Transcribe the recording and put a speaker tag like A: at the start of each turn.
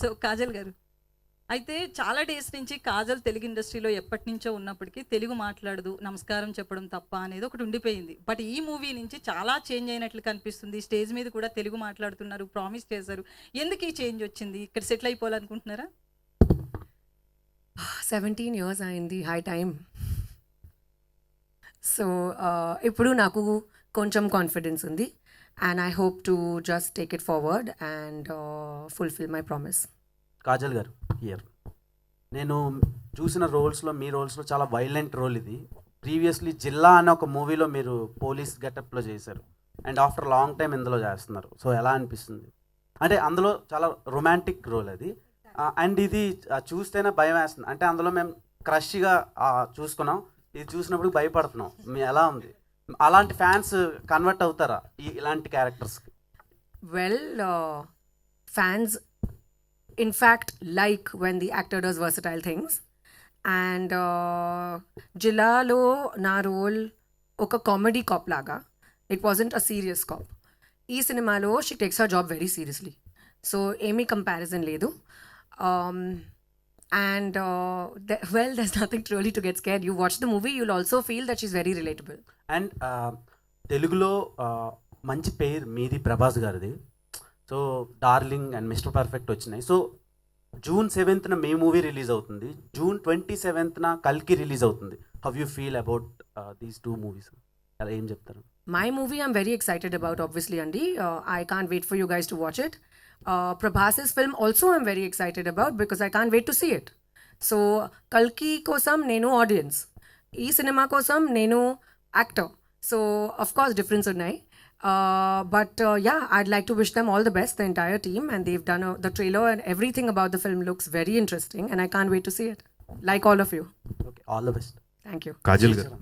A: So Kajal గారు, అయితే చాలా డేస్ నుంచి కాజల్ తెలుగు ఇండస్ట్రీలో ఎప్పటి నుంచో ఉన్నప్పటికీ తెలుగు మాట్లాడదు, నమస్కారం చెప్పడం తప్ప అనేది ఒకటి ఉండిపోయింది. బట్ ఈ మూవీ నుంచి చాలా చేంజ్ అయినట్లు కనిపిస్తుంది. స్టేజ్ మీద కూడా తెలుగు మాట్లాడుతున్నారు, ప్రామిస్ చేశారు. ఎందుకు ఈ చేంజ్ వచ్చింది? ఇక్కడ సెటిల్ అయిపోవాలనుకుంటున్నారా?
B: 17 years అయింది, హై టైమ్. సో ఇప్పుడు నాకు కొంచెం కాన్ఫిడెన్స్ ఉంది and I hope to just take it forward and fulfil my promise.
C: Kajal గారు హియర్. నేను చూసిన రోల్స్లో మీ రోల్స్లో చాలా వైలెంట్ రోల్ ఇది. ప్రీవియస్లీ జిల్లా అనే ఒక మూవీలో మీరు పోలీస్ గెటప్లో చేశారు అండ్ ఆఫ్టర్ లాంగ్ టైం ఇందులో చేస్తున్నారు. సో ఎలా అనిపిస్తుంది? అంటే అందులో చాలా రొమాంటిక్ రోల్ అది అండ్ ఇది చూస్తేనే భయం వేస్తుంది. అంటే అందులో మేము క్రష్గా చూసుకున్నాం, ఇది చూసినప్పుడు భయపడుతున్నాం. మీ ఎలా ఉంది? అలాంటి ఫ్యాన్స్ కన్వర్ట్ అవుతారా ఇలాంటి క్యారెక్టర్స్కి?
B: Well, fans in fact like when the actor does versatile things and జిల్లాలో నా రోల్ ఒక కామెడీ కాప్ లాగా, it wasn't a serious cop. ఈ సినిమాలో she takes her job very seriously, so ఏమీ కంపారిజన్ లేదు. And well, there's nothing really to get scared. You watch the movie, you'll also feel that she's very relatable.
C: And తెలుగులో మంచి పేరు మీది, ప్రభాస్ గారిది. So darling and mister perfect వచ్చినాయి. So June 7th మీ movie release అవుతుంది, June 27th కల్కి release అవుతుంది. How you feel about these two movies? అలా ఏం చెప్తారు?
B: My movie I'm very excited about, obviously, Andy. I can't wait for you guys to watch it. Prabhas's film also I'm very excited about because I can't wait to see it. So Kalki kosam nenu audience, ee cinema kosam nenu actor. So of course difference unnai. But yeah, I'd like to wish them all the best, the entire team, and they've done the trailer and everything about the film looks very interesting and I can't wait to see it. Like all of you.
C: Okay, all the best.
B: Thank you.
D: Kajal గారు